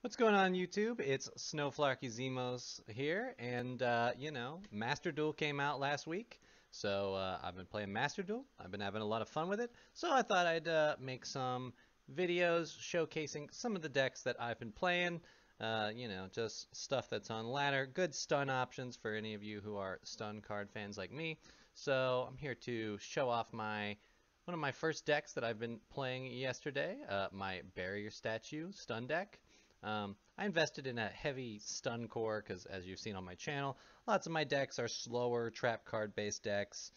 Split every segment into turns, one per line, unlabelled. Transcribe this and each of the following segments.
What's going on YouTube? It's Snowflarky Zemos here, and Master Duel came out last week, so I've been playing Master Duel. I've been having a lot of fun with it, so I thought I'd make some videos showcasing some of the decks that I've been playing. Just stuff that's on ladder, good stun options for any of you who are stun card fans like me. So I'm here to show off one of my first decks that I've been playing yesterday, my Barrier Statue stun deck. I invested in a heavy stun core because, as you've seen on my channel, lots of my decks are slower trap card based decks.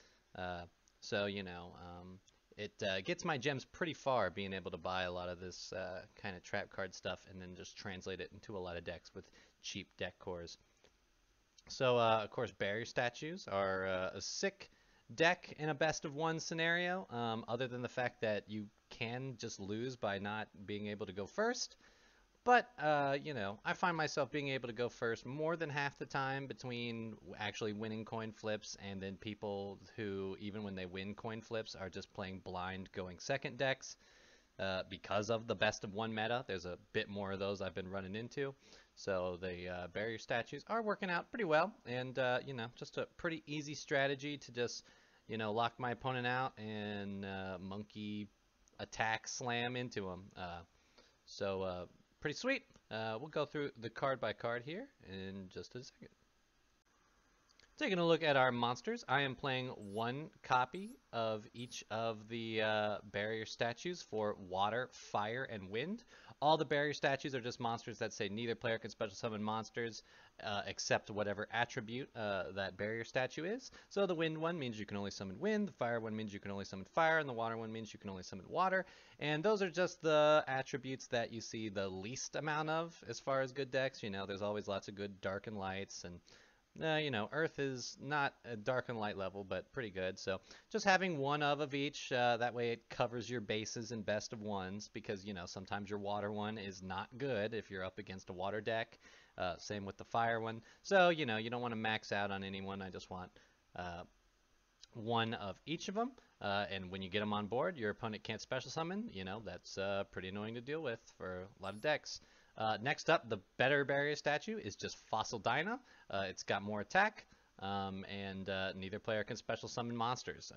It gets my gems pretty far being able to buy a lot of this kind of trap card stuff and then just translate it into a lot of decks with cheap deck cores. So, of course, Barrier Statues are a sick deck in a best of one scenario, other than the fact that you can just lose by not being able to go first. But, I find myself being able to go first more than half the time between actually winning coin flips and then people who, even when they win coin flips, are just playing blind going second decks because of the best of one meta. There's a bit more of those I've been running into. So the barrier statues are working out pretty well. And, just a pretty easy strategy to just, lock my opponent out and monkey attack slam into them. Pretty sweet. We'll go through the card by card here in just a second. Taking a look at our monsters, I am playing one copy of each of the barrier statues for water, fire, and wind. All the barrier statues are just monsters that say neither player can special summon monsters except whatever attribute that barrier statue is. So the wind one means you can only summon wind, the fire one means you can only summon fire, and the water one means you can only summon water. And those are just the attributes that you see the least amount of as far as good decks. There's always lots of good dark and lights, and Earth is not a dark and light level, but pretty good. So just having one of each, that way it covers your bases in best of ones, because, sometimes your water one is not good if you're up against a water deck. Same with the fire one. So, you don't want to max out on anyone. I just want one of each of them. And when you get them on board, your opponent can't special summon. That's pretty annoying to deal with for a lot of decks. Next up, the better barrier statue is just Fossil Dyna. It's got more attack, and neither player can special summon monsters.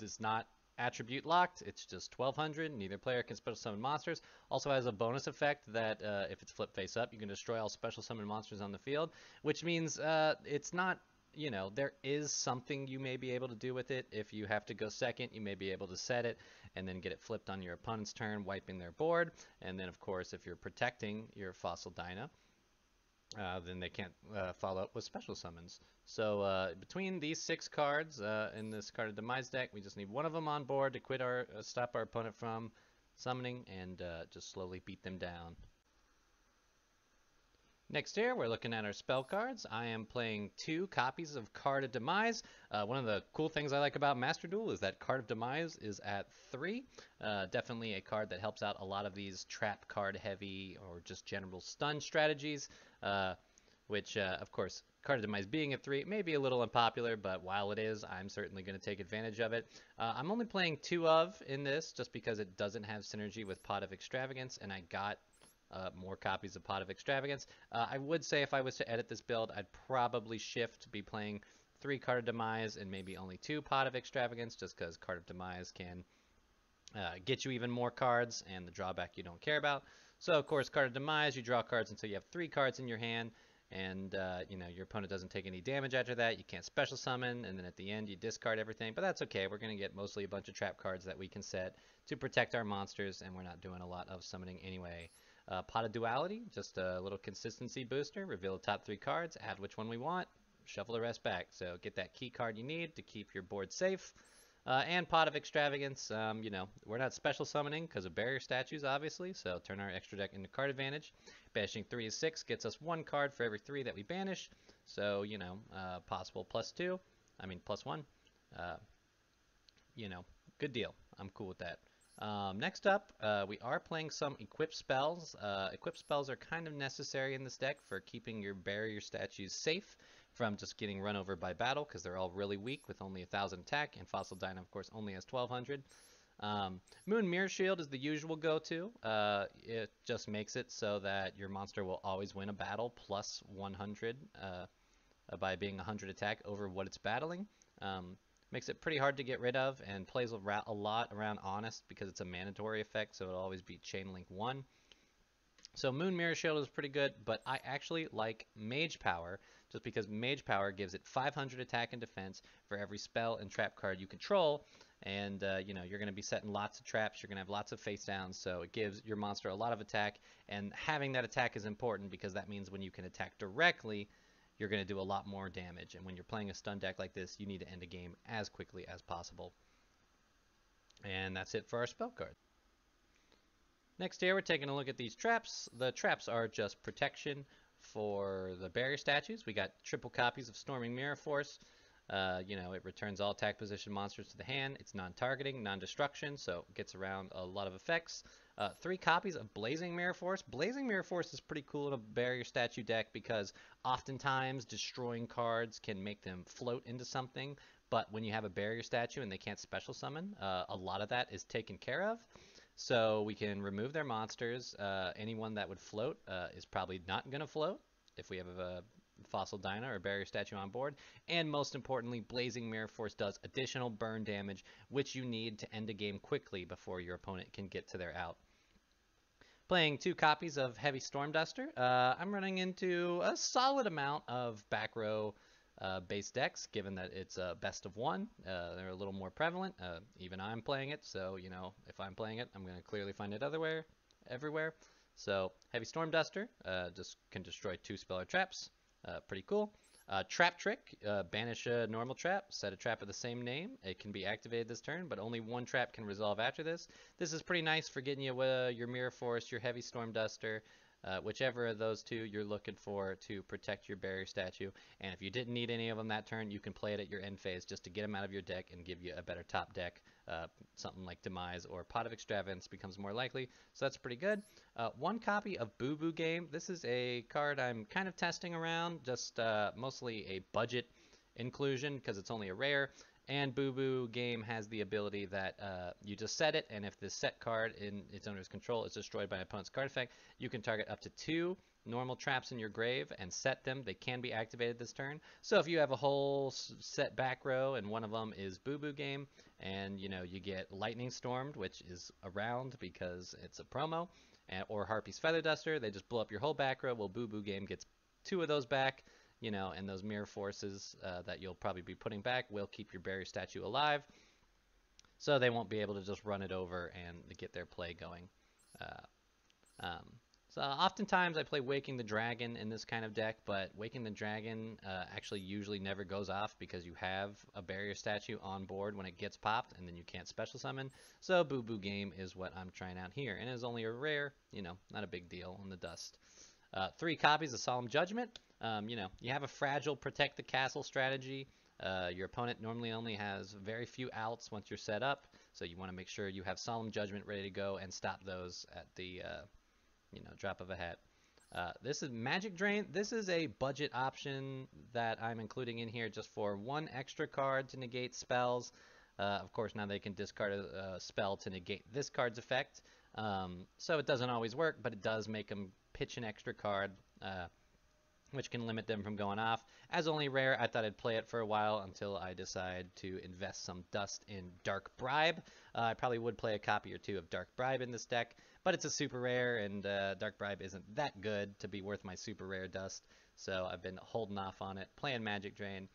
It's not attribute locked, it's just 1200. Neither player can special summon monsters. Also has a bonus effect that if it's flip face up, you can destroy all special summon monsters on the field, which means it's not, there is something you may be able to do with it. If you have to go second, you may be able to set it and then get it flipped on your opponent's turn, wiping their board. And then, of course, if you're protecting your Fossil Dyna, then they can't follow up with special summons. So between these 6 cards in this Card of Demise deck, we just need one of them on board to quit stop our opponent from summoning and just slowly beat them down. Next here, we're looking at our spell cards. I am playing 2 copies of Card of Demise. One of the cool things I like about Master Duel is that Card of Demise is at 3. Definitely a card that helps out a lot of these trap card heavy or just general stun strategies, which, of course, Card of Demise being at 3 may be a little unpopular, but while it is, I'm certainly going to take advantage of it. I'm only playing 2 of in this just because it doesn't have synergy with Pot of Extravagance, and I got more copies of Pot of Extravagance. I would say if I was to edit this build, I'd probably shift, be playing 3 Card of Demise and maybe only 2 Pot of Extravagance, just because Card of Demise can get you even more cards and the drawback you don't care about. So, of course, Card of Demise, you draw cards until you have 3 cards in your hand, and your opponent doesn't take any damage after that. You can't special summon, and then at the end you discard everything, but that's okay. We're going to get mostly a bunch of trap cards that we can set to protect our monsters, and we're not doing a lot of summoning anyway. Pot of Duality, just a little consistency booster. Reveal the top 3 cards, add which one we want, shuffle the rest back. So get that key card you need to keep your board safe. And Pot of Extravagance, we're not special summoning because of barrier statues, obviously, so turn our extra deck into card advantage. Banishing 3 is 6, gets us 1 card for every 3 that we banish. So, possible +2, +1. Good deal. I'm cool with that. Next up, we are playing some equip spells. Equip spells are kind of necessary in this deck for keeping your barrier statues safe from just getting run over by battle, because they're all really weak with only 1000 attack, and Fossil Dyna, of course, only has 1200. Moon Mirror Shield is the usual go-to. It just makes it so that your monster will always win a battle plus 100 by being 100 attack over what it's battling. Makes it pretty hard to get rid of and plays a lot around Honest because it's a mandatory effect, so it'll always be Chain Link 1. So Moon Mirror Shield is pretty good, but I actually like Mage Power just because Mage Power gives it 500 attack and defense for every spell and trap card you control. And, you know, you're going to be setting lots of traps. You're going to have lots of face downs, so it gives your monster a lot of attack. And having that attack is important because that means when you can attack directly, you're going to do a lot more damage. And when you're playing a stun deck like this, you need to end a game as quickly as possible. And that's it for our spell card. Next here, we're taking a look at these traps. The traps are just protection for the barrier statues. We got triple copies of Storming Mirror Force. You know, it returns all attack position monsters to the hand. It's non-targeting, non-destruction, so it gets around a lot of effects. 3 copies of Blazing Mirror Force. Blazing Mirror Force is pretty cool in a barrier statue deck because oftentimes destroying cards can make them float into something, but when you have a barrier statue and they can't special summon, a lot of that is taken care of. So we can remove their monsters. Anyone that would float is probably not going to float if we have a Fossil Dyna or Barrier Statue on board. And most importantly, Blazing Mirror Force does additional burn damage, which you need to end a game quickly before your opponent can get to their out. Playing 2 copies of Heavy Storm Duster. I'm running into a solid amount of back row base decks, given that it's a best of 1. They're a little more prevalent. Even I'm playing it, so you know, if I'm playing it, I'm going to clearly find it everywhere. So Heavy Storm Duster just can destroy 2 spell or traps. Pretty cool. Trap Trick, banish a normal trap, set a trap of the same name. It can be activated this turn, but only 1 trap can resolve after this. This is pretty nice for getting you your Mirror Force, your Heavy Storm Duster, whichever of those 2 you're looking for to protect your barrier statue. And if you didn't need any of them that turn, you can play it at your end phase just to get them out of your deck and give you a better top deck. Something like Demise or Pot of Extravagance becomes more likely, so that's pretty good. 1 copy of Boo Boo Game. This is a card I'm kind of testing around, just mostly a budget inclusion because it's only a rare. And Boo Boo Game has the ability that you just set it, and if the set card in its owner's control is destroyed by an opponent's card effect, you can target up to 2 normal traps in your grave and set them. They can be activated this turn. So if you have a whole set back row and one of them is Boo Boo Game, and you know you get Lightning Stormed, which is around because it's a promo, or Harpy's Feather Duster, they just blow up your whole back row. Well, Boo Boo Game gets 2 of those back. You know, and those mirror forces that you'll probably be putting back will keep your barrier statue alive, so they won't be able to just run it over and get their play going. So oftentimes I play Waking the Dragon in this kind of deck, but Waking the Dragon actually usually never goes off because you have a barrier statue on board when it gets popped, and then you can't special summon. So Boo Boo Game is what I'm trying out here, and it is only a rare, you know, not a big deal in the dust. 3 copies of Solemn Judgment. You know, you have a fragile protect the castle strategy. Your opponent normally only has very few outs once you're set up, so you want to make sure you have Solemn Judgment ready to go and stop those at the you know, drop of a hat. This is Magic Drain. This is a budget option that I'm including in here just for 1 extra card to negate spells. Of course, now they can discard a spell to negate this card's effect. So it doesn't always work, but it does make them pitch an extra card, which can limit them from going off. As only rare, I thought I'd play it for a while until I decide to invest some dust in Dark Bribe. I probably would play a copy or 2 of Dark Bribe in this deck, but it's a super rare, and Dark Bribe isn't that good to be worth my super rare dust, so I've been holding off on it, playing Magic Drain.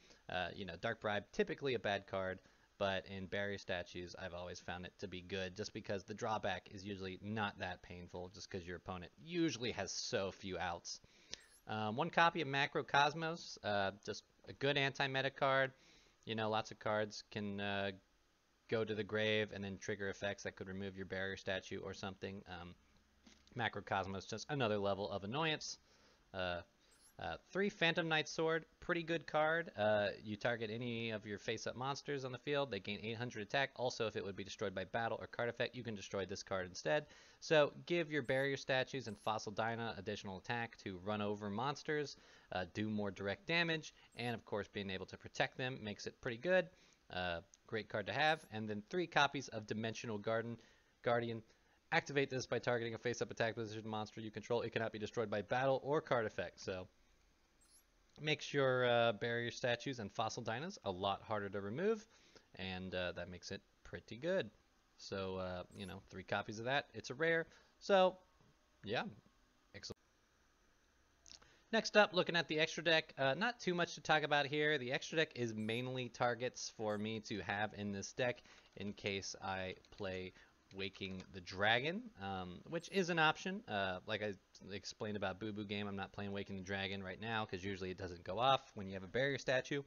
You know, Dark Bribe, typically a bad card, but in barrier statues, I've always found it to be good just because the drawback is usually not that painful, just because your opponent usually has so few outs. 1 copy of Macrocosmos, just a good anti-meta card. You know, lots of cards can go to the grave and then trigger effects that could remove your barrier statue or something. Macrocosmos, just another level of annoyance. 3 Phantom Knight Sword, pretty good card. You target any of your face-up monsters on the field, they gain 800 attack. Also, if it would be destroyed by battle or card effect, you can destroy this card instead. So give your barrier statues and Fossil Dyna additional attack to run over monsters, do more direct damage, and of course being able to protect them makes it pretty good. Great card to have. And then 3 copies of Dimensional Guardian. Activate this by targeting a face-up attack position monster you control. It cannot be destroyed by battle or card effect. So makes your barrier statues and fossil dinos a lot harder to remove, and that makes it pretty good. So, 3 copies of that. It's a rare. So, yeah, excellent. Next up, looking at the extra deck, not too much to talk about here. The extra deck is mainly targets for me to have in this deck in case I play Waking the Dragon, which is an option. Like I explained about Boo Boo Game, I'm not playing Waking the Dragon right now because usually it doesn't go off when you have a barrier statue.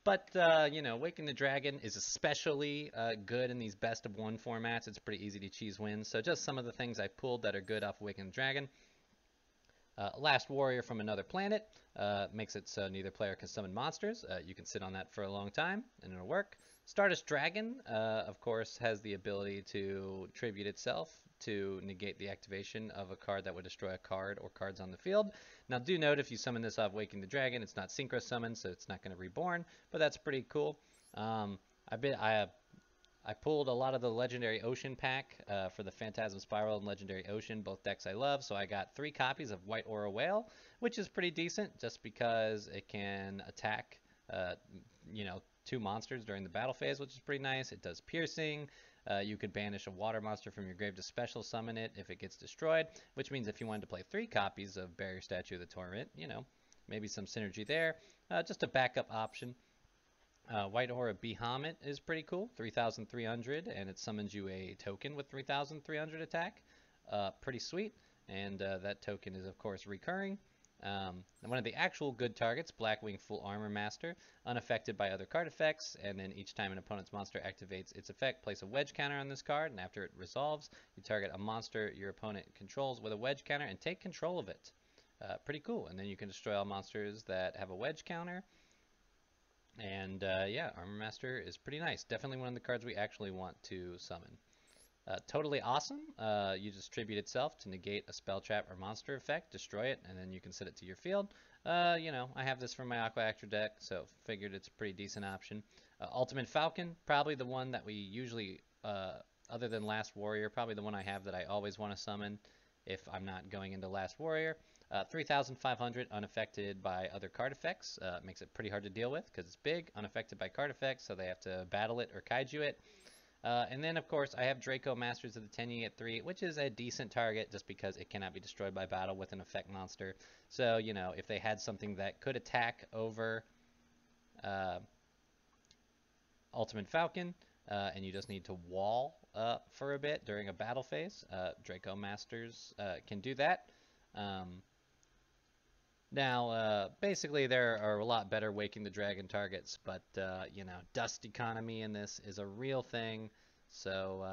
But, Waking the Dragon is especially good in these best of 1 formats. It's pretty easy to cheese wins. So just some of the things I pulled that are good off Waking the Dragon. Last Warrior from Another Planet makes it so neither player can summon monsters. You can sit on that for a long time, and it'll work. Stardust Dragon, of course, has the ability to tribute itself to negate the activation of a card that would destroy a card or cards on the field. Now, do note if you summon this off Waking the Dragon, it's not synchro summon, so it's not going to reborn, but that's pretty cool. I pulled a lot of the Legendary Ocean pack for the Phantasm Spiral and Legendary Ocean, both decks I love. So I got 3 copies of White Aura Whale, which is pretty decent just because it can attack, 2 monsters during the battle phase, which is pretty nice. It does piercing. You could banish a water monster from your grave to special summon it if it gets destroyed, which means if you wanted to play 3 copies of Barrier Statue of the Torment, maybe some synergy there. Just a backup option. White Aura Bahamut is pretty cool, 3,300, and it summons you a token with 3,300 attack. Pretty sweet, and that token is, of course, recurring. One of the actual good targets, Blackwing Full Armor Master, unaffected by other card effects, and then each time an opponent's monster activates its effect, place a wedge counter on this card, and after it resolves, you target a monster your opponent controls with a wedge counter and take control of it. Pretty cool, and then you can destroy all monsters that have a wedge counter. And Armor Master is pretty nice. Definitely one of the cards we actually want to summon. Totally awesome. You distribute itself to negate a spell trap or monster effect, destroy it, and then you can set it to your field. I have this from my Aqua Actor deck, so figured it's a pretty decent option. Ultimate Falcon, probably the one that we usually, other than Last Warrior, probably the one I have that I always want to summon if I'm not going into Last Warrior. 3,500 unaffected by other card effects. Makes it pretty hard to deal with because it's big, unaffected by card effects, so they have to battle it or kaiju it. And then, of course, I have Draco Masters of the Tenyi at 3, which is a decent target just because it cannot be destroyed by battle with an effect monster. So, if they had something that could attack over Ultimate Falcon, and you just need to wall for a bit during a battle phase, Draco Masters can do that. Now, basically, there are a lot better Waking the Dragon targets, but, dust economy in this is a real thing, so,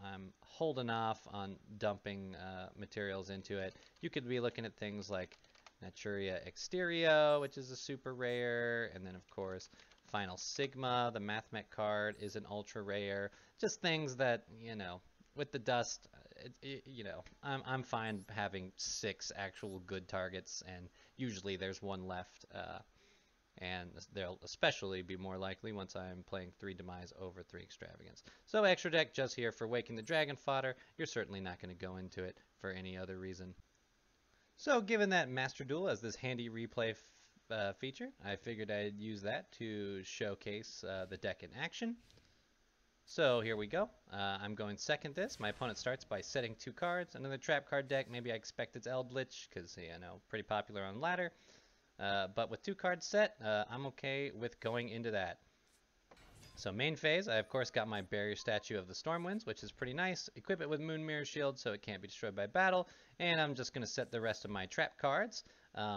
I'm holding off on dumping materials into it. You could be looking at things like Naturia Exterio, which is a super rare, and then, of course, Final Sigma, the Mathmech card, is an ultra rare. Just things that, with the dust, I'm fine having 6 actual good targets, and usually there's 1 left, and they'll especially be more likely once I'm playing 3 Demise over 3 Extravagance. So extra deck just here for Waking the Dragon fodder. You're certainly not going to go into it for any other reason. So given that Master Duel has this handy replay feature, I figured I'd use that to showcase the deck in action. So here we go. I'm going second this. My opponent starts by setting 2 cards. Another trap card deck. Maybe I expect it's Eldritch because, pretty popular on ladder. But with 2 cards set, I'm okay with going into that. So main phase, I of course got my Barrier Statue of the Stormwinds, which is pretty nice. Equip it with Moon Mirror Shield so it can't be destroyed by battle. And I'm just going to set the rest of my trap cards.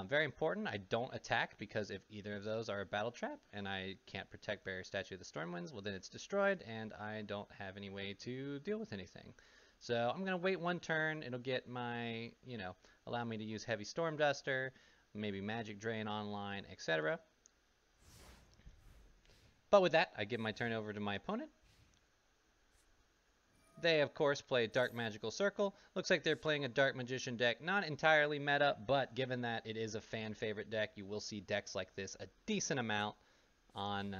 Very important, I don't attack because if either of those are a battle trap and I can't protect Barrier Statue of the Stormwinds, well then it's destroyed and I don't have any way to deal with anything. So I'm going to wait 1 turn. It'll get my, allow me to use Heavy Storm Duster, maybe Magic Drain online, etc. But with that, I give my turn over to my opponent. They, of course, play Dark Magical Circle. Looks like they're playing a Dark Magician deck. Not entirely meta, but given that it is a fan favorite deck, you will see decks like this a decent amount on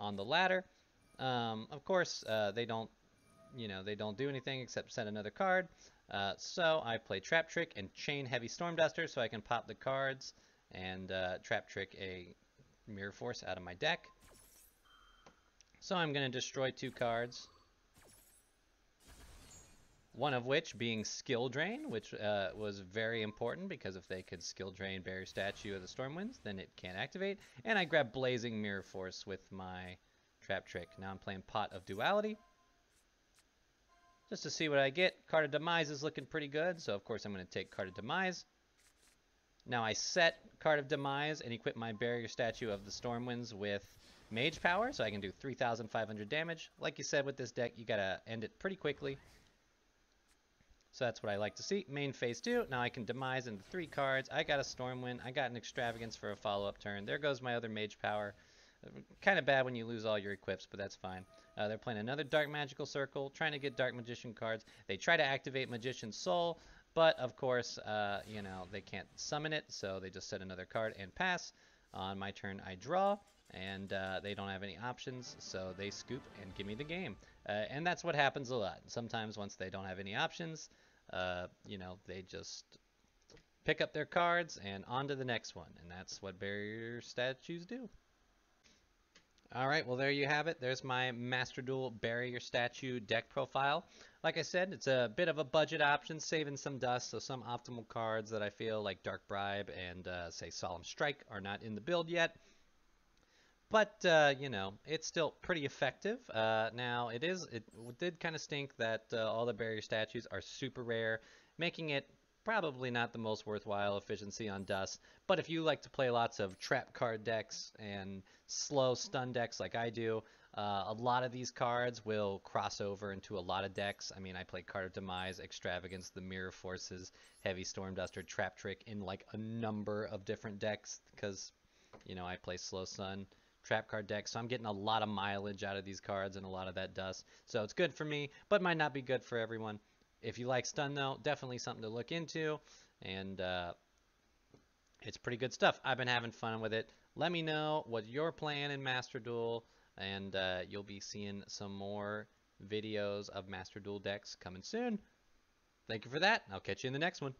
on the ladder. Of course, they don't, they don't do anything except set another card. So I play Trap Trick and Chain Heavy Storm Duster so I can pop the cards and Trap Trick a Mirror Force out of my deck. So I'm going to destroy 2 cards. One of which being Skill Drain, which was very important because if they could Skill Drain Barrier Statue of the Stormwinds, then it can't activate. And I grab Blazing Mirror Force with my Trap Trick. Now I'm playing Pot of Duality. Just to see what I get. Card of Demise is looking pretty good, so of course I'm going to take Card of Demise. Now I set Card of Demise and equip my Barrier Statue of the Stormwinds with Mage Power, so I can do 3,500 damage. Like you said with this deck, you gotta end it pretty quickly. So that's what I like to see. Main phase 2. Now I can demise into 3 cards. I got a Stormwind. I got an Extravagance for a follow-up turn. There goes my other Mage Power. Kind of bad when you lose all your equips, but that's fine. They're playing another Dark Magical Circle, trying to get Dark Magician cards. They try to activate Magician's Soul, but of course, they can't summon it, so they just set another card and pass. On my turn, I draw, and they don't have any options, so they scoop and give me the game. And that's what happens a lot. Sometimes once they don't have any options, they just pick up their cards and on to the next one, and that's what barrier statues do. All right, well, there you have it. There's my Master Duel Barrier Statue deck profile. Like I said, it's a bit of a budget option, saving some dust, so some optimal cards that I feel like Dark Bribe and, say, Solemn Strike are not in the build yet. But, it's still pretty effective. Now, it did kind of stink that all the barrier statues are super rare, making it probably not the most worthwhile efficiency on dust. But if you like to play lots of trap card decks and slow stun decks like I do, a lot of these cards will cross over into a lot of decks. I mean, I play Card of Demise, Extravagance, the Mirror Forces, Heavy Storm Duster, Trap Trick in like a number of different decks because, I play Slow Stun trap card deck, so I'm getting a lot of mileage out of these cards and a lot of that dust. So it's good for me, but might not be good for everyone. If you like stun, though, definitely something to look into, and it's pretty good stuff. I've been having fun with it. Let me know what you're playing in Master Duel, and you'll be seeing some more videos of Master Duel decks coming soon. Thank you for that. I'll catch you in the next one.